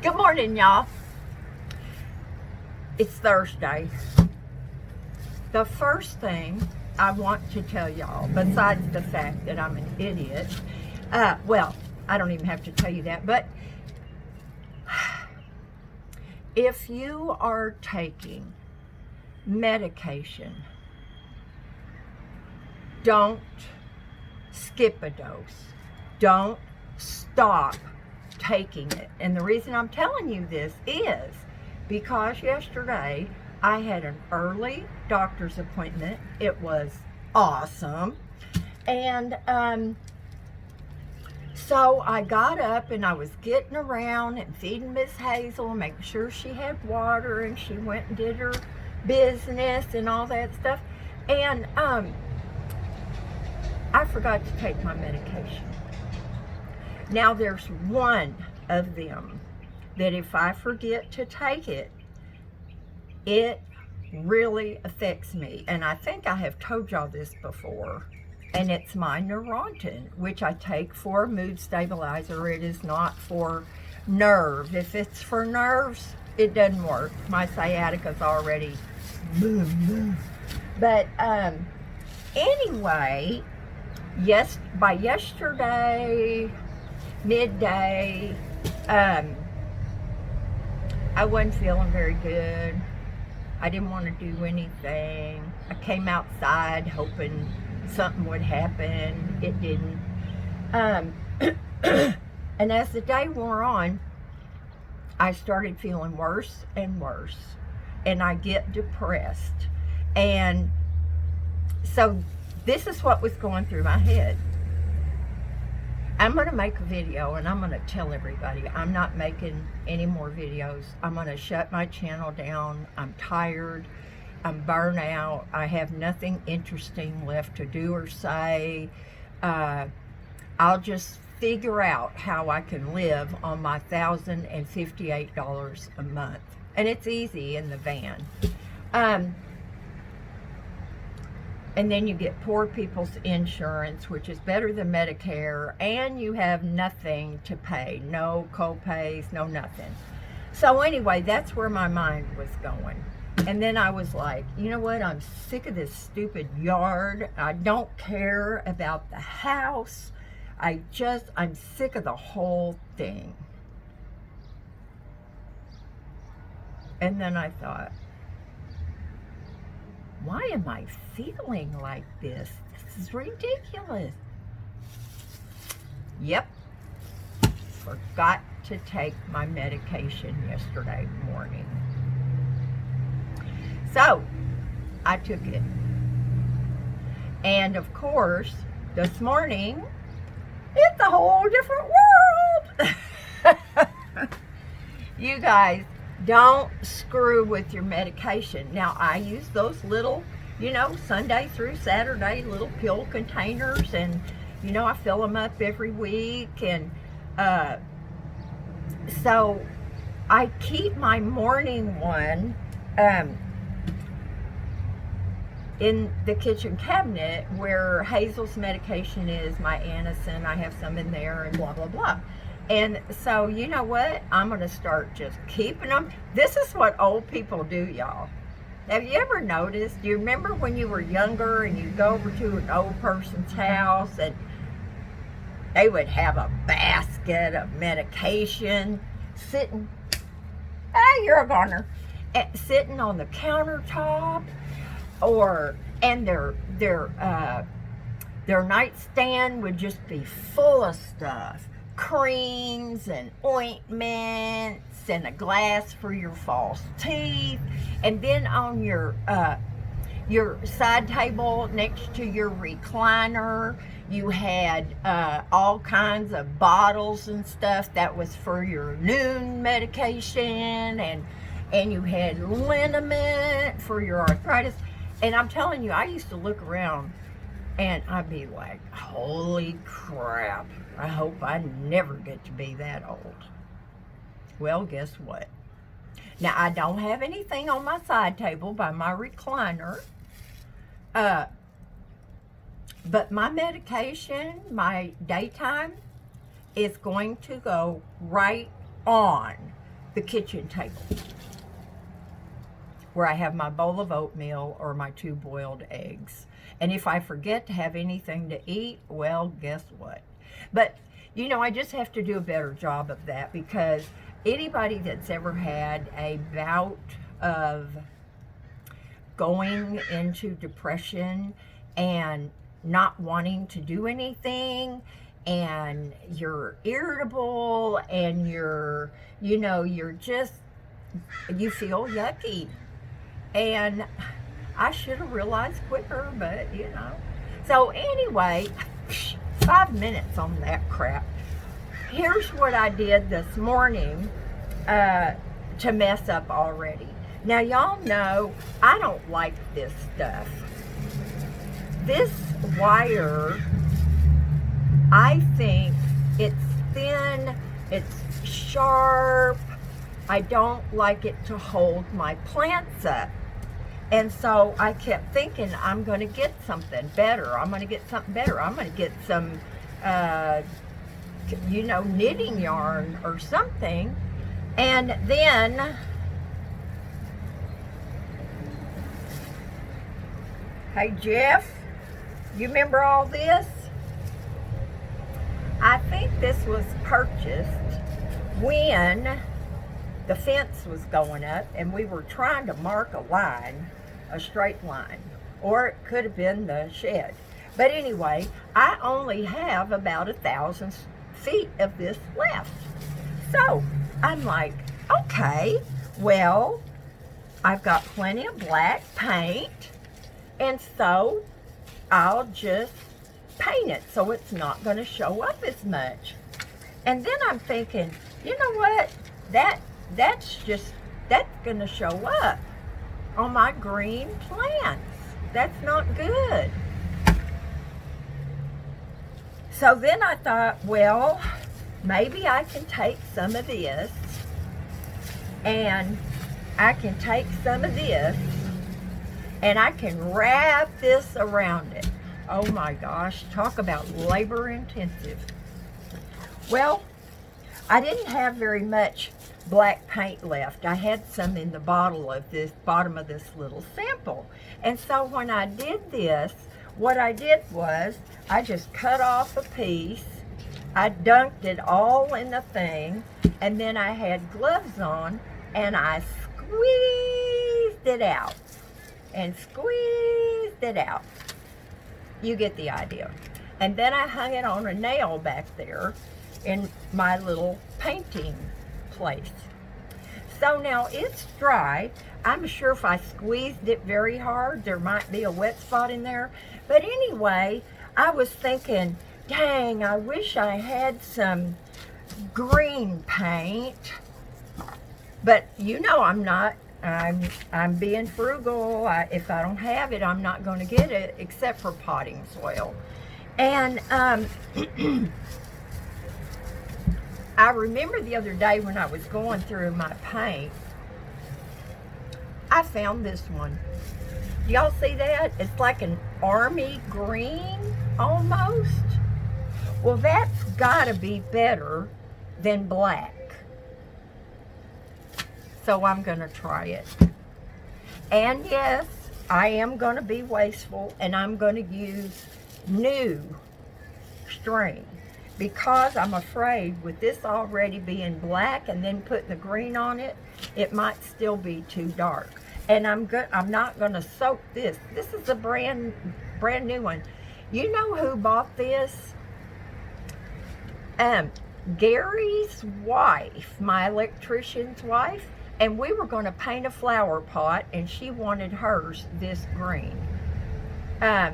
Good morning, y'all. It's Thursday. The first thing I want to tell y'all, besides the fact that I'm an idiot, well, I don't even have to tell you that, but if you are taking medication, don't skip a dose. Don't stop taking it. And the reason I'm telling you this is because yesterday I had an early doctor's appointment. It was awesome. And so I got up and I was getting around and feeding Miss Hazel, making sure she had water, and she went and did her business and all that stuff. And I forgot to take my medication. Now there's one of them that if I forget to take it, it really affects me. And I think I have told y'all this before. And it's my Neurontin, which I take for a mood stabilizer. It is not for nerve. If it's for nerves, it doesn't work. My sciatica's already boom, boom. But anyway, by yesterday midday, I wasn't feeling very good. I didn't want to do anything. I came outside hoping something would happen. It didn't. And as the day wore on, I started feeling worse and worse. And I get depressed. And so this is what was going through my head. I'm going to make a video and I'm going to tell everybody I'm not making any more videos. I'm going to shut my channel down. I'm tired. I'm burnt out. I have nothing interesting left to do or say. I'll just figure out how I can live on my $1,058 a month. And it's easy in the van. And then you get poor people's insurance, which is better than Medicare, and you have nothing to pay. No co-pays, no nothing. So anyway, that's where my mind was going. And then I was like, you know what? I'm sick of this stupid yard. I don't care about the house. I'm sick of the whole thing. And then I thought, why am I feeling like this? This is ridiculous. Yep. Forgot to take my medication yesterday morning. So, I took it. And of course, this morning, it's a whole different world. You guys, don't screw with your medication. Now, I use those little, Sunday through Saturday, little pill containers, and, I fill them up every week, and so I keep my morning one in the kitchen cabinet where Hazel's medication is, my Anacin, I have some in there, and blah, blah, blah. And so, you know what? I'm going to start just keeping them. This is what old people do, y'all. Have you ever noticed? Do you remember when you were younger and you'd go over to an old person's house and they would have a basket of medication sitting, you're a goner, sitting on the countertop, and their nightstand would just be full of stuff. Creams and ointments and a glass for your false teeth, and then on your side table next to your recliner you had all kinds of bottles and stuff that was for your noon medication, and you had liniment for your arthritis. And I'm telling you, I used to look around and I'd be like, holy crap, I hope I never get to be that old. Well, guess what? Now, I don't have anything on my side table by my recliner. But my medication, my daytime, is going to go right on the kitchen table where I have my bowl of oatmeal or my 2 boiled eggs. And if I forget to have anything to eat, well, guess what? But, you know, I just have to do a better job of that, because anybody that's ever had a bout of going into depression and not wanting to do anything, and you're irritable, and you're, you know, you're just, you feel yucky. And I should have realized quicker, but you know. So anyway, 5 minutes on that crap. Here's what I did this morning to mess up already. Now y'all know I don't like this stuff. This wire, I think it's thin, it's sharp. I don't like it to hold my plants up. And so I kept thinking, I'm going to get something better. I'm going to get something better. I'm going to get some, you know, knitting yarn or something. And then, hey Jeff, you remember all this? I think this was purchased when the fence was going up and we were trying to mark a line, a straight line, or it could have been the shed. But anyway, I only have about 1,000 feet of this left. So I'm like, okay, well, I've got plenty of black paint, and so I'll just paint it so it's not going to show up as much. And then I'm thinking, you know what, that's going to show up on my green plants. That's not good. So then I thought, well, maybe I can take some of this, and I can take some of this, and I can wrap this around it. Oh my gosh, talk about labor intensive. Well, I didn't have very much black paint left. I had some in the bottom of this little sample. And so when I did this, what I did was I just cut off a piece, I dunked it all in the thing, and then I had gloves on and I squeezed it out and squeezed it out. You get the idea. And then I hung it on a nail back there in my little painting place. So now it's dry. I'm sure if I squeezed it very hard, there might be a wet spot in there. But anyway, I was thinking, dang, I wish I had some green paint. But you know I'm not. I'm being frugal. If I don't have it, I'm not going to get it, except for potting soil. And I remember the other day when I was going through my paint, I found this one. Y'all see that? It's like an army green almost. Well, that's got to be better than black. So I'm going to try it. And yes, I am going to be wasteful, and I'm going to use new string, because I'm afraid with this already being black and then putting the green on it, it might still be too dark. And I'm not going to soak this. This is a brand new one. You know who bought this? Gary's wife, my electrician's wife. And we were going to paint a flower pot, and she wanted hers this green. I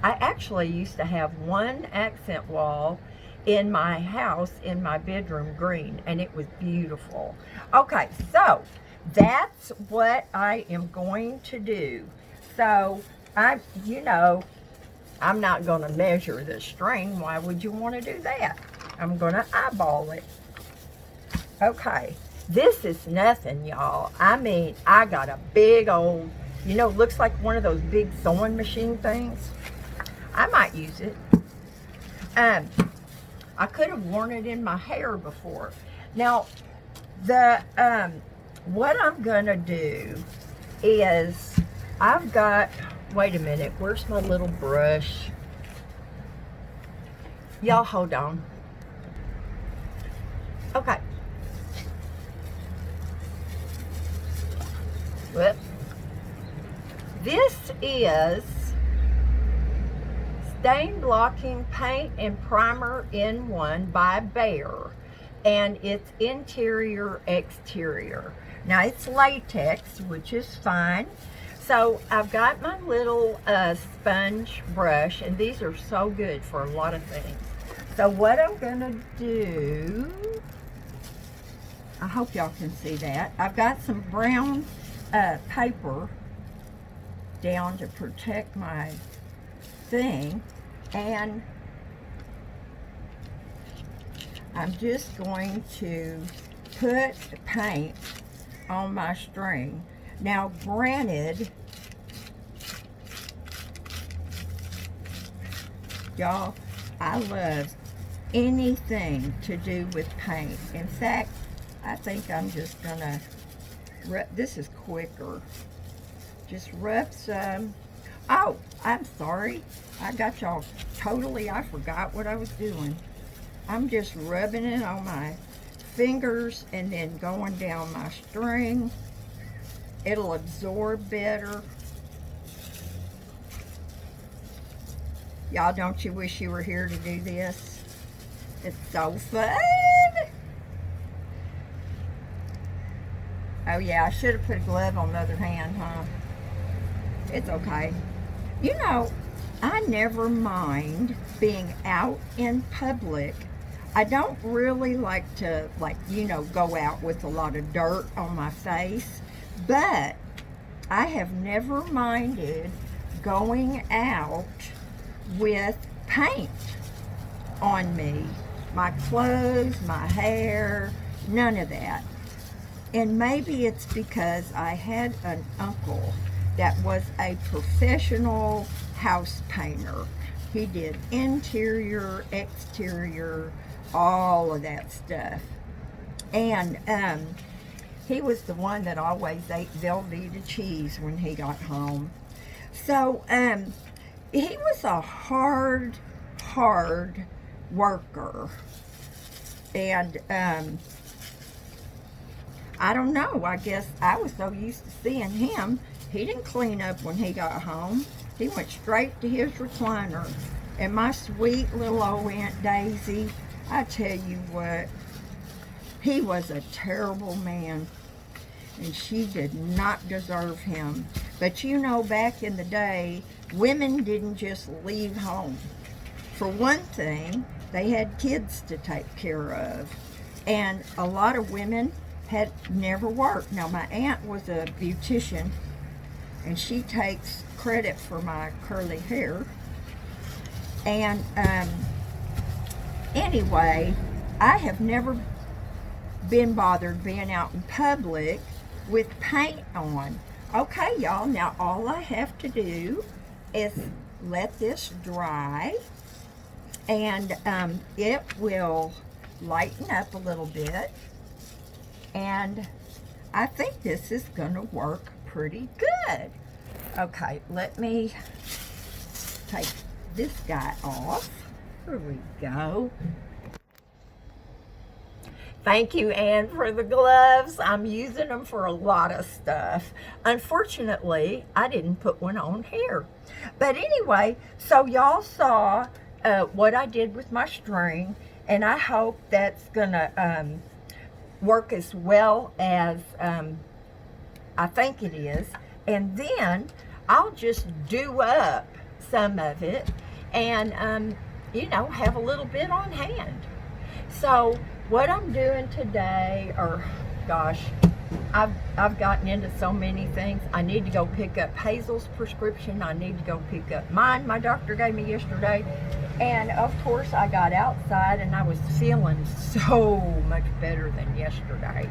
actually used to have one accent wall in my house, in my bedroom, green, and it was beautiful. Okay, so that's what I am going to do. So I'm not going to measure the string. Why would you want to do that? I'm going to eyeball it. Okay. This is nothing, y'all. I mean, I got a big old, looks like one of those big sewing machine things. I might use it. I could have worn it in my hair before. Now, The what I'm gonna do is I've got, wait a minute, where's my little brush? Y'all hold on. Okay. Whoop. This is Stain Blocking Paint and Primer in One by Bear, and it's interior exterior. Now it's latex, which is fine. So I've got my little sponge brush, and these are so good for a lot of things. So what I'm gonna do, I hope y'all can see that. I've got some brown paper down to protect my thing, and I'm just going to put paint on my string. Now granted, y'all, I love anything to do with paint. In fact, I think I'm just gonna, this is quicker. Just rub some, oh, I'm sorry. I got y'all totally, I forgot what I was doing. I'm just rubbing it on my fingers and then going down my string. It'll absorb better. Y'all, don't you wish you were here to do this? It's so fun. Oh yeah, I should have put a glove on the other hand, huh? It's okay. You know, I never mind being out in public. I don't really like to, go out with a lot of dirt on my face, but I have never minded going out with paint on me. My clothes, my hair, none of that. And maybe it's because I had an uncle that was a professional house painter. He did interior, exterior, all of that stuff. And he was the one that always ate Velveeta cheese when he got home. So he was a hard worker. And I don't know, I guess I was so used to seeing him, he didn't clean up when he got home. He went straight to his recliner. And my sweet little old Aunt Daisy, I tell you what, he was a terrible man, and she did not deserve him. But you know, back in the day, women didn't just leave home. For one thing, they had kids to take care of, and a lot of women had never worked. Now, my aunt was a beautician, and she takes credit for my curly hair. And anyway, I have never been bothered being out in public with paint on. Okay, y'all, now all I have to do is let this dry, and it will lighten up a little bit, and I think this is gonna work pretty good. Okay, let me take this guy off. Here we go. Thank you, Ann, for the gloves. I'm using them for a lot of stuff. Unfortunately, I didn't put one on here. But anyway, so y'all saw what I did with my string, and I hope that's gonna work as well as I think it is. And then I'll just do up some of it and, have a little bit on hand. So what I'm doing today, or gosh, I've gotten into so many things. I need to go pick up Hazel's prescription. I need to go pick up mine my doctor gave me yesterday. And of course I got outside and I was feeling so much better than yesterday.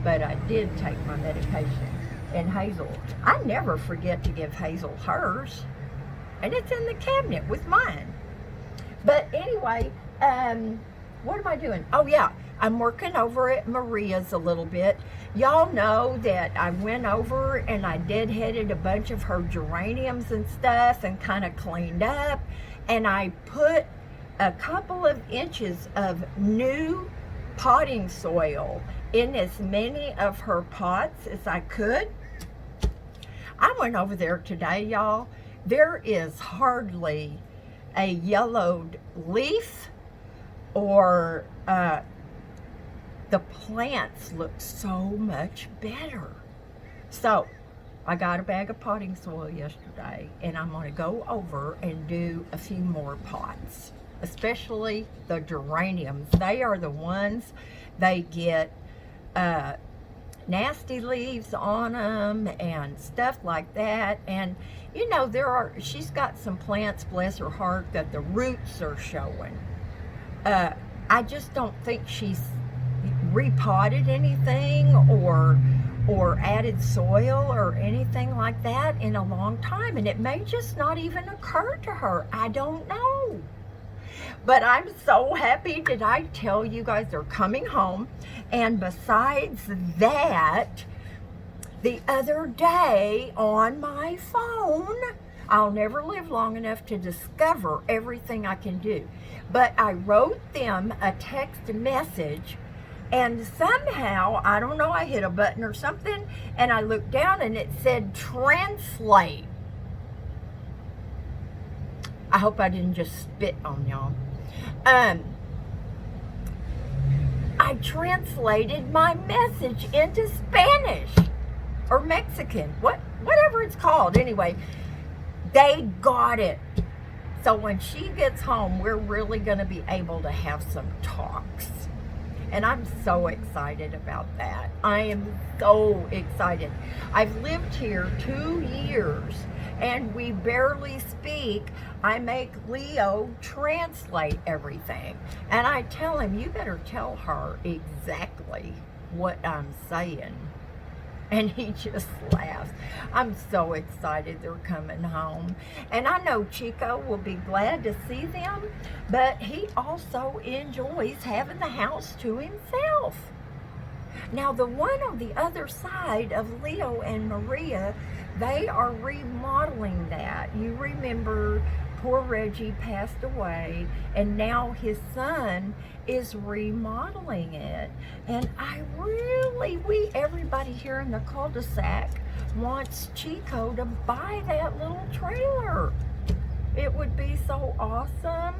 But I did take my medication. And Hazel, I never forget to give Hazel hers. And it's in the cabinet with mine. But anyway, what am I doing? Oh yeah, I'm working over at Maria's a little bit. Y'all know that I went over and I deadheaded a bunch of her geraniums and stuff and kind of cleaned up. And I put a couple of inches of new potting soil in as many of her pots as I could. I went over there today, y'all. There is hardly a yellowed leaf, or the plants look so much better. So I got a bag of potting soil yesterday, and I'm going to go over and do a few more pots, especially the geraniums. They are the ones, they get nasty leaves on them and stuff like that. And you know, she's got some plants, bless her heart, that the roots are showing. I just don't think she's repotted anything or added soil or anything like that in a long time, and it may just not even occur to her. I don't know. But I'm so happy. Did I tell you guys they're coming home? And besides that, the other day on my phone, I'll never live long enough to discover everything I can do, but I wrote them a text message, and somehow, I don't know, I hit a button or something, and I looked down and it said translate. I hope I didn't just spit on y'all. I translated my message into Spanish or Mexican, whatever it's called. Anyway, they got it. So when she gets home, we're really going to be able to have some talks. And I'm so excited about that. I am so excited. I've lived here 2 years and we barely speak. I make Leo translate everything. And I tell him, you better tell her exactly what I'm saying. And he just laughs. I'm so excited they're coming home. And I know Chico will be glad to see them, but he also enjoys having the house to himself. Now, the one on the other side of Leo and Maria, they are remodeling that. You remember poor Reggie passed away, and now his son is remodeling it. And everybody here in the cul-de-sac wants Chico to buy that little trailer. It would be so awesome.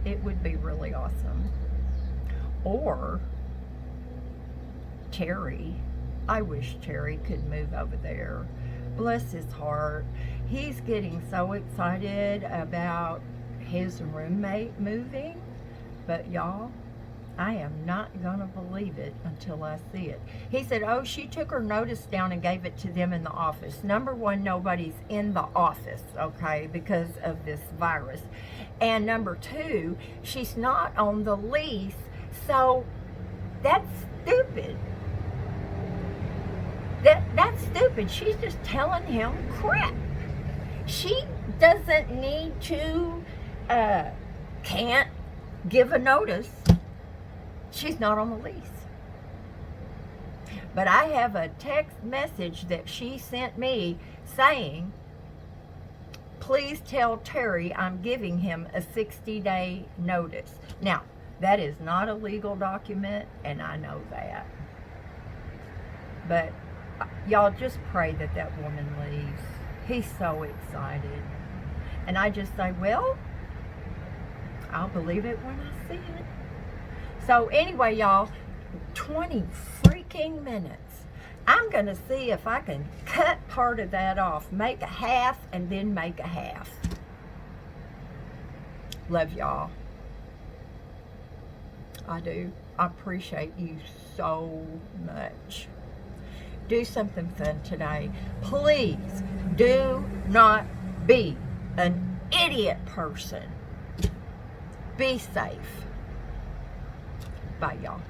It would be really awesome. Or Terry. I wish Terry could move over there. Bless his heart. He's getting so excited about his roommate moving. But y'all, I am not going to believe it until I see it. He said, oh, she took her notice down and gave it to them in the office. Number one, nobody's in the office, okay, because of this virus. And number two, she's not on the lease. So that's stupid. That's stupid. She's just telling him crap. She doesn't need to, can't give a notice. She's not on the lease. But I have a text message that she sent me saying, please tell Terry I'm giving him a 60-day notice. Now, that is not a legal document, and I know that. But y'all just pray that that woman leaves. He's so excited. And I just say, well, I'll believe it when I see it. So anyway, y'all, 20 freaking minutes. I'm going to see if I can cut part of that off, make a half, and then make a half. Love y'all. I do. I appreciate you so much. Do something fun today. Please do not be an idiot person. Be safe. Bye, y'all.